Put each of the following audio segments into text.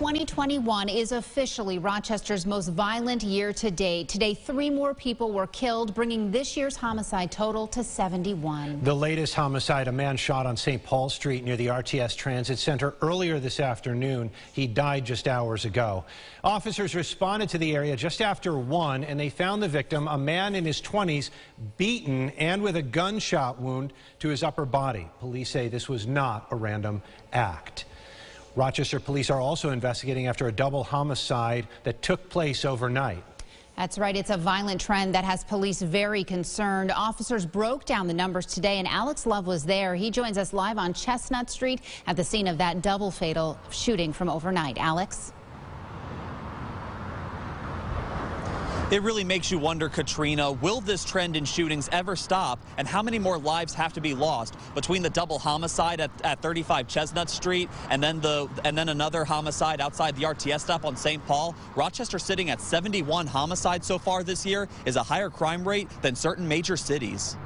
2021 is officially Rochester's most violent year to date. Today, 3 more people were killed, bringing this year's homicide total to 71. The latest homicide, a man shot on St. Paul Street near the RTS Transit Center earlier this afternoon. He died just hours ago. Officers responded to the area just after 1, and they found the victim, a man in his 20s, beaten and with a gunshot wound to his upper body. Police say this was not a random act. Rochester police are also investigating after a double homicide that took place overnight. That's right. It's a violent trend that has police very concerned. Officers broke down the numbers today, and Alex Love was there. He joins us live on Chestnut Street at the scene of that double fatal shooting from overnight. Alex? It really makes you wonder, Katrina, will this trend in shootings ever stop? And how many more lives have to be lost between the double homicide at 35 Chestnut Street and then another homicide outside the RTS stop on St. Paul? Rochester, sitting at 71 homicides so far this year, is a higher crime rate than certain major cities.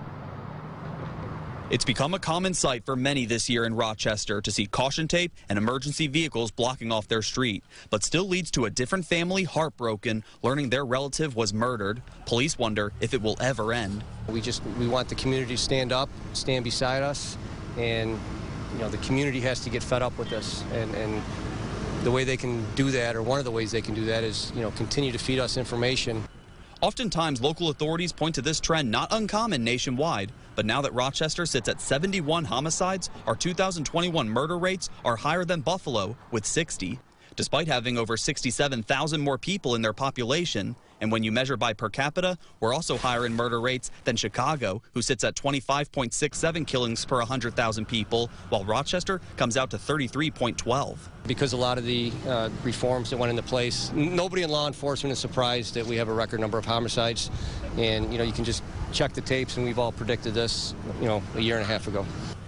It's become a common sight for many this year in Rochester to see caution tape and emergency vehicles blocking off their street, but still leads to a different family heartbroken learning their relative was murdered. Police wonder if it will ever end. We want the community to stand up, stand beside us, and the community has to get fed up with this. And the way they can do that, or one of the ways they can do that, is continue to feed us information. Oftentimes, local authorities point to this trend not uncommon nationwide. But now that Rochester sits at 71 homicides, our 2021 murder rates are higher than Buffalo with 60, despite having over 67,000 more people in their population. And when you measure by per capita, we're also higher in murder rates than Chicago, who sits at 25.67 killings per 100,000 people, while Rochester comes out to 33.12. Because a lot of the reforms that went into place, nobody in law enforcement is surprised that we have a record number of homicides. And, you can just check the tapes, and we've all predicted this, a year and a half ago.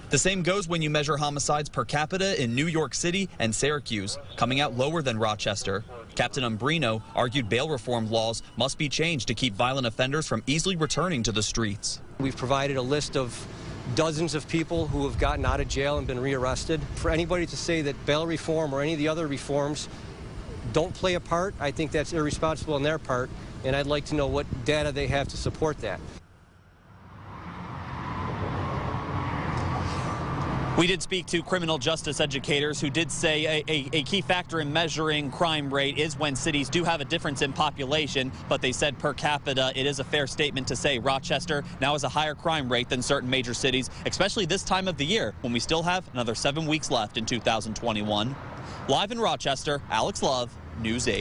The same goes when you measure homicides per capita in New York City and Syracuse, coming out lower than Rochester. Captain Umbrino argued bail reform laws must be changed to keep violent offenders from easily returning to the streets. We've provided a list of dozens of people who have gotten out of jail and been rearrested. For anybody to say that bail reform or any of the other reforms don't play a part, I think that's irresponsible on their part, and I'd like to know what data they have to support that. We did speak to criminal justice educators who did say a key factor in measuring crime rate is when cities do have a difference in population, but they said per capita it is a fair statement to say Rochester now has a higher crime rate than certain major cities, especially this time of the year when we still have another 7 weeks left in 2021. Live in Rochester, Alex Love, News 8.